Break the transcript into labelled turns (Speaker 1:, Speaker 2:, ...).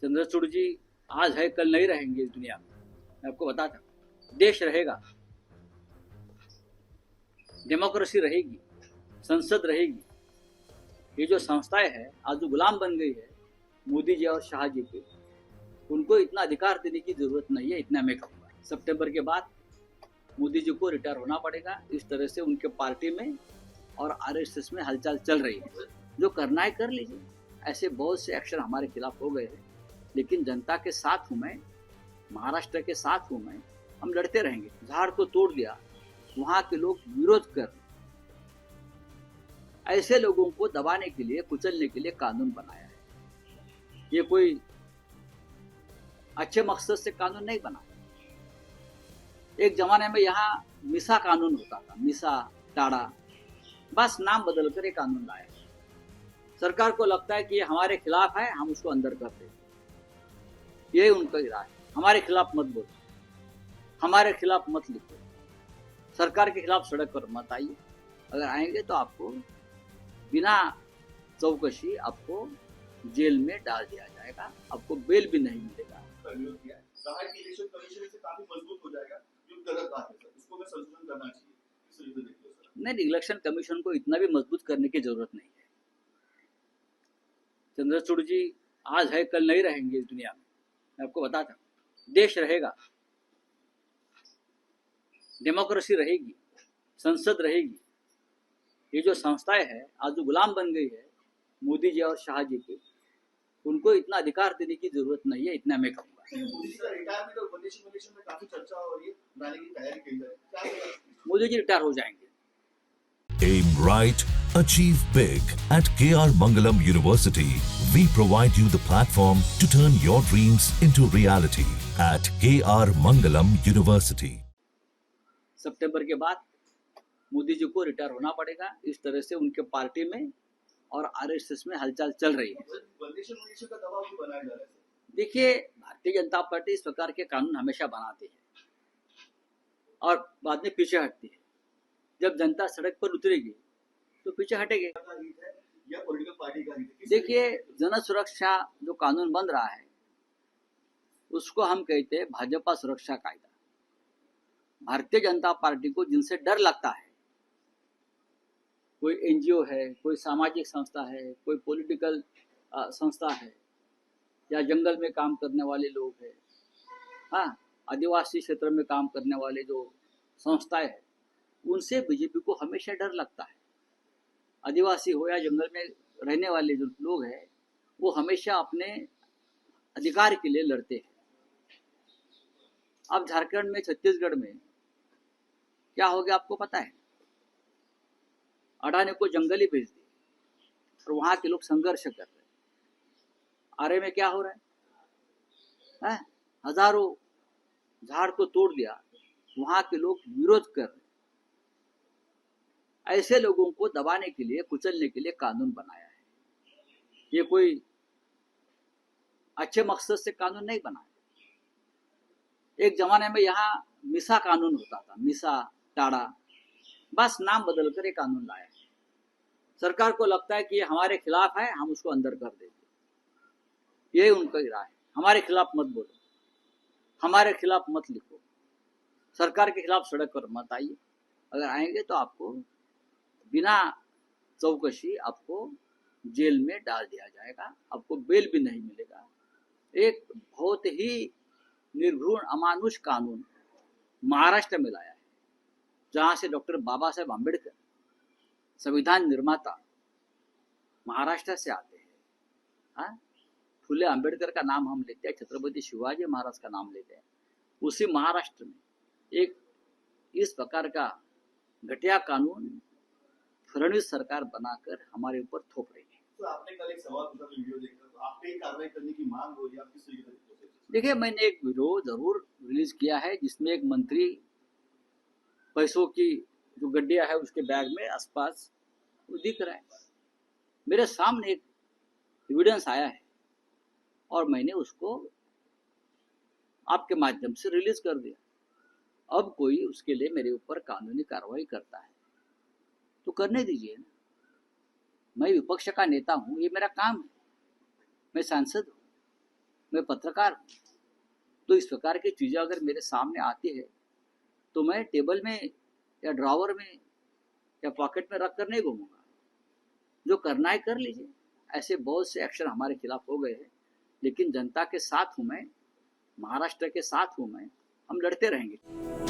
Speaker 1: चंद्रचूड़ जी आज है कल नहीं रहेंगे इस दुनिया में। मैं आपको बताता हूँ, देश रहेगा, डेमोक्रेसी रहेगी, संसद रहेगी। ये जो संस्थाएं हैं आज जो गुलाम बन गई है मोदी जी और शाह जी के, उनको इतना अधिकार देने की जरूरत नहीं है, इतना मैं कहूँगा। सितंबर के बाद मोदी जी को रिटायर होना पड़ेगा। इस तरह से उनके पार्टी में और आरएसएस में हलचल चल रही है। जो करना है कर लीजिए। ऐसे बहुत से एक्शन हमारे खिलाफ हो गए हैं, लेकिन जनता के साथ हूँ मैं, महाराष्ट्र के साथ हूँ मैं। हम लड़ते रहेंगे। झाड़ को तोड़ दिया, वहां के लोग विरोध कर, ऐसे लोगों को दबाने के लिए, कुचलने के लिए कानून बनाया है। ये कोई अच्छे मकसद से कानून नहीं बना। एक जमाने में यहाँ मिसा कानून होता था, मिसा टाड़ा, बस नाम बदलकर एक कानून लाया। सरकार को लगता है कि ये हमारे खिलाफ है, हम उसको अंदर कर दें। यही उनका इरादा है। हमारे खिलाफ मत बोलो, हमारे खिलाफ मत लिखो, सरकार के खिलाफ सड़क पर मत आइए। अगर आएंगे तो आपको बिना चौकसी आपको जेल में डाल दिया जाएगा, आपको बेल भी नहीं मिलेगा।
Speaker 2: कहा कि इलेक्शन कमीशन से काफी मजबूत हो जाएगा, जो गलत बात है सर, उसको मैं संशोधन करना चाहिए। इस तरीके से देखिए सर।
Speaker 1: नहीं, इलेक्शन कमीशन को इतना भी मजबूत करने की जरूरत नहीं है। चंद्रचूड़ जी आज है कल नहीं रहेंगे इस दुनिया में। मैं आपको बताता हूँ, देश रहेगा, डेमोक्रेसी रहेगी, संसद रहेगी। ये जो संस्थाएं हैं आज जो गुलाम बन गई है मोदी जी और शाह जी के, उनको इतना अधिकार देने की जरूरत नहीं है, इतना मैं कहूँगा।
Speaker 2: मोदी जी का रिटायरमेंट और वंदेशन में काफी चर्चा हो रही है, बनाने की तैयारी की जा रही है।
Speaker 1: मोदी जी रिटायर हो जाएंगे।
Speaker 3: Aim right, achieve big. At KR Mangalam University, we provide you the platform to turn your dreams into reality. At KR Mangalam University.
Speaker 1: सितंबर के बाद मोदी जी को रिटायर होना पड़ेगा। इस तरह से उनके पार्टी में और आरएसएस में हलचल चल रही है।
Speaker 2: वंदेशन का दबाव भी बनाया जा रहा है।
Speaker 1: देखिए, भारतीय जनता पार्टी इस प्रकार के कानून हमेशा बनाती है और बाद में पीछे हटती है। जब जनता सड़क पर उतरेगी तो पीछे हटेंगे।
Speaker 2: या पॉलिटिकल पार्टी का
Speaker 1: देखिए, जन सुरक्षा जो कानून बन रहा है उसको हम कहते हैं भाजपा सुरक्षा कायदा। भारतीय जनता पार्टी को जिनसे डर लगता है, कोई एनजीओ है, कोई सामाजिक संस्था है, कोई पॉलिटिकल संस्था है, या जंगल में काम करने वाले लोग हैं, हाँ, आदिवासी क्षेत्र में काम करने वाले जो संस्थाएं हैं, उनसे बीजेपी को हमेशा डर लगता है। आदिवासी हो या जंगल में रहने वाले जो लोग हैं, वो हमेशा अपने अधिकार के लिए लड़ते हैं। अब झारखंड में, छत्तीसगढ़ में क्या हो गया आपको पता है? अडानी को जंगल ही भेज दिए और वहां के लोग संघर्ष कर रहे हैं। आरे में क्या हो रहा है? हजारों झाड़ को तोड़ दिया, वहां के लोग विरोध कर रहे हैं। ऐसे लोगों को दबाने के लिए, कुचलने के लिए कानून बनाया है। ये कोई अच्छे मकसद से कानून नहीं बना है। एक जमाने में यहाँ मिसा कानून होता था, मिसा टाड़ा, बस नाम बदलकर एक कानून लाया। सरकार को लगता है कि ये हमारे खिलाफ है, हम उसको अंदर कर देंगे। यही उनका इरादा है। हमारे खिलाफ मत बोलो, हमारे खिलाफ मत लिखो, सरकार के खिलाफ सड़क पर मत आइए। अगर आएंगे तो आपको बिना चौकसी आपको जेल में डाल दिया जाएगा, आपको बेल भी नहीं मिलेगा। एक बहुत ही निर्घृण, अमानुष कानून महाराष्ट्र में लाया है, जहां से डॉक्टर बाबा साहेब आम्बेडकर, संविधान निर्माता, महाराष्ट्र से आते हैं। हाँ, फुले आम्बेडकर का नाम हम लेते हैं, छत्रपति शिवाजी महाराज का नाम लेते हैं। उसी महाराष्ट्र में एक इस प्रकार का घटिया कानून फडणवीस सरकार बनाकर हमारे ऊपर थोप रही है।
Speaker 2: तो आपने कल एक सवाल पूछा वीडियो देखकर, तो आपने कार्रवाई करने की मांग हो रही है, आप किस तरीके से?
Speaker 1: देखिए, मैंने एक वीडियो जरूर रिलीज किया है जिसमें एक मंत्री पैसों की जो गड्डिया है उसके बैग में आसपास वो दिख रहा है। मेरे सामने एक एविडेंस आया है और मैंने उसको आपके माध्यम से रिलीज कर दिया। अब कोई उसके लिए मेरे ऊपर कानूनी कार्रवाई करता है तो करने दीजिए ना। मैं विपक्ष का नेता हूं, ये मेरा काम है, मैं सांसद हूं। मैं पत्रकार हूं। तो इस प्रकार की चीजें अगर मेरे सामने आती है तो मैं टेबल में या ड्रॉवर में या पॉकेट में रख कर नहीं घूमूंगा। जो करना है कर लीजिए। ऐसे बहुत से एक्शन हमारे खिलाफ हो गए हैं, लेकिन जनता के साथ हूं मैं, महाराष्ट्र के साथ हूं मैं, हम लड़ते रहेंगे।